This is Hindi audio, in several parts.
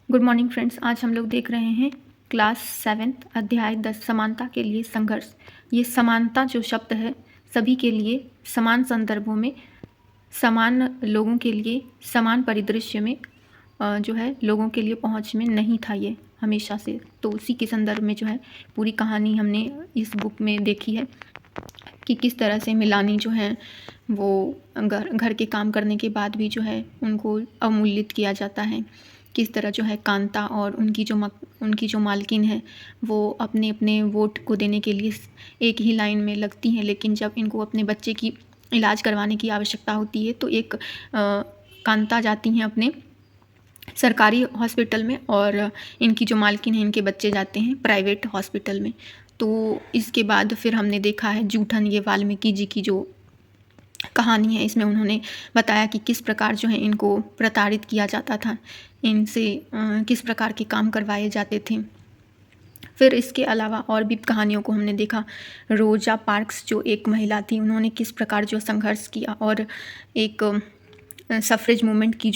Good morning friends. आज हम लोग देख रहे हैं क्लास 7 अध्याय 10 समानता के लिए संघर्ष। ये समानता जो शब्द है सभी के लिए समान संदर्भों में, समान लोगों के लिए, समान परिदृश्य में जो है लोगों के लिए पहुंच में नहीं था ये हमेशा से। तो उसी के संदर्भ में जो है पूरी कहानी हमने इस बुक में देखी है कि किस तरह से मिलानी जो है वो घर के काम करने के बाद भी जो है उनको अवमूल्यित किया जाता है। किस तरह जो है कांता और उनकी जो मालकिन है वो अपने अपने वोट को देने के लिए एक ही लाइन में लगती हैं, लेकिन जब इनको अपने बच्चे की इलाज करवाने की आवश्यकता होती है तो एक कांता जाती हैं अपने सरकारी हॉस्पिटल में और इनकी जो मालकिन है इनके बच्चे जाते हैं प्राइवेट हॉस्पिटल में। तो इसके बाद फिर हमने देखा है जूठन, ये वाल्मीकि जी की जो कहानी है, इसमें उन्होंने बताया कि किस प्रकार जो है इनको प्रताड़ित किया जाता था, इनसे किस प्रकार के काम करवाए जाते थे। फिर इसके अलावा और भी कहानियों को हमने देखा। रोजा पार्क्स जो एक महिला थी, उन्होंने किस प्रकार जो संघर्ष किया और एक सफ़रेज मूवमेंट की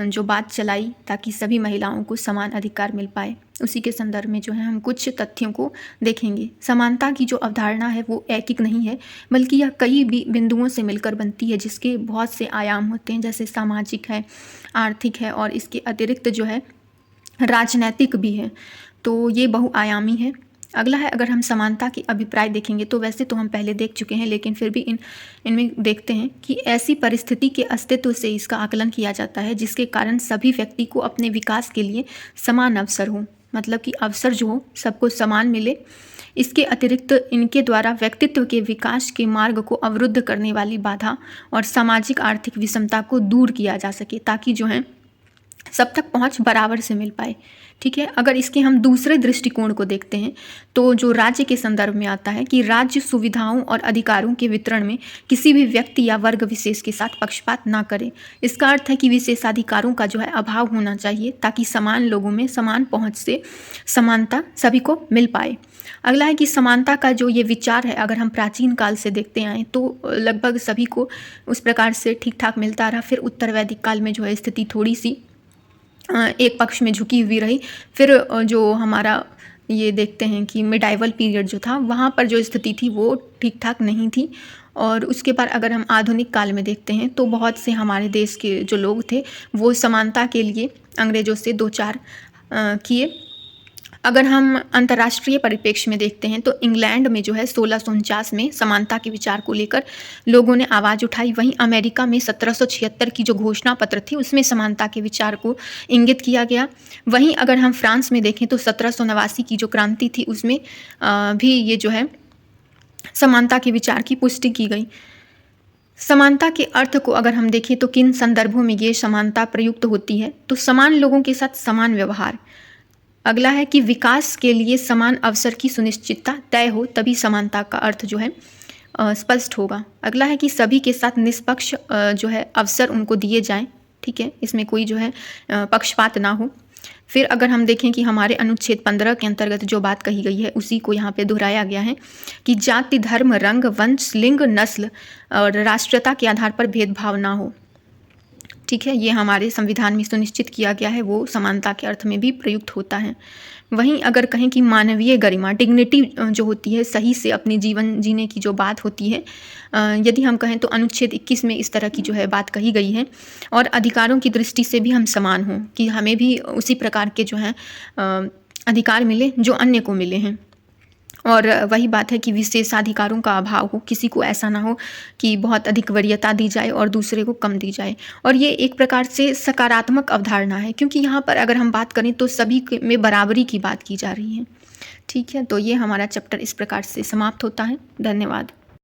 जो बात चलाई ताकि सभी महिलाओं को समान अधिकार मिल पाए। उसी के संदर्भ में जो है हम कुछ तथ्यों को देखेंगे। समानता की जो अवधारणा है वो ऐकिक नहीं है, बल्कि यह कई भी बिंदुओं से मिलकर बनती है, जिसके बहुत से आयाम होते हैं, जैसे सामाजिक है, आर्थिक है और इसके अतिरिक्त जो है राजनैतिक भी है। तो ये बहुआयामी है। अगला है, अगर हम समानता के अभिप्राय देखेंगे तो वैसे तो हम पहले देख चुके हैं, लेकिन फिर भी इनमें देखते हैं कि ऐसी परिस्थिति के अस्तित्व से इसका आकलन किया जाता है जिसके कारण सभी व्यक्ति को अपने विकास के लिए समान अवसर हो, मतलब कि अवसर जो हो सबको समान मिले। इसके अतिरिक्त इनके द्वारा व्यक्तित्व के विकास के मार्ग को अवरुद्ध करने वाली बाधा और सामाजिक आर्थिक विषमता को दूर किया जा सके, ताकि जो है सब तक पहुंच बराबर से मिल पाए। ठीक है। अगर इसके हम दूसरे दृष्टिकोण को देखते हैं तो जो राज्य के संदर्भ में आता है कि राज्य सुविधाओं और अधिकारों के वितरण में किसी भी व्यक्ति या वर्ग विशेष के साथ पक्षपात ना करे। इसका अर्थ है कि विशेषाधिकारों का जो है अभाव होना चाहिए ताकि समान लोगों में समान पहुंच से समानता सभी को मिल पाए। अगला है कि समानता का जो ये विचार है, अगर हम प्राचीन काल से देखते आए तो लगभग सभी को उस प्रकार से ठीक ठाक मिलता रहा। फिर उत्तर वैदिक काल में जो है स्थिति थोड़ी सी एक पक्ष में झुकी हुई रही। फिर जो हमारा ये देखते हैं कि मिडाइवल पीरियड जो था वहाँ पर जो स्थिति थी वो ठीक ठाक नहीं थी। और उसके बाद अगर हम आधुनिक काल में देखते हैं तो बहुत से हमारे देश के जो लोग थे वो समानता के लिए अंग्रेज़ों से दो चार किए। अगर हम अंतर्राष्ट्रीय परिप्रेक्ष्य में देखते हैं तो इंग्लैंड में जो है 1649 में समानता के विचार को लेकर लोगों ने आवाज़ उठाई। वहीं अमेरिका में 1776 की जो घोषणा पत्र थी उसमें समानता के विचार को इंगित किया गया। वहीं अगर हम फ्रांस में देखें तो 1789 की जो क्रांति थी उसमें भी ये जो है समानता के विचार की पुष्टि की गई। समानता के अर्थ को अगर हम देखें तो किन संदर्भों में ये समानता प्रयुक्त होती है, तो समान लोगों के साथ समान व्यवहार। अगला है कि विकास के लिए समान अवसर की सुनिश्चितता तय हो, तभी समानता का अर्थ जो है स्पष्ट होगा। अगला है कि सभी के साथ निष्पक्ष जो है अवसर उनको दिए जाएं। ठीक है, इसमें कोई जो है पक्षपात ना हो। फिर अगर हम देखें कि हमारे अनुच्छेद 15 के अंतर्गत जो बात कही गई है उसी को यहाँ पे दोहराया गया है कि जाति, धर्म, रंग, वंश, लिंग, नस्ल और राष्ट्रीयता के आधार पर भेदभाव ना हो। ठीक है, ये हमारे संविधान में सुनिश्चित किया गया है, वो समानता के अर्थ में भी प्रयुक्त होता है। वहीं अगर कहें कि मानवीय गरिमा, डिग्निटी जो होती है, सही से अपने जीवन जीने की जो बात होती है, यदि हम कहें तो अनुच्छेद 21 में इस तरह की जो है बात कही गई है। और अधिकारों की दृष्टि से भी हम समान हों, कि हमें भी उसी प्रकार के जो हैं अधिकार मिले जो अन्य को मिले हैं। और वही बात है कि विशेषाधिकारों का अभाव हो, किसी को ऐसा ना हो कि बहुत अधिक वरीयता दी जाए और दूसरे को कम दी जाए। और ये एक प्रकार से सकारात्मक अवधारणा है, क्योंकि यहाँ पर अगर हम बात करें तो सभी में बराबरी की बात की जा रही है। ठीक है, तो ये हमारा चैप्टर इस प्रकार से समाप्त होता है। धन्यवाद।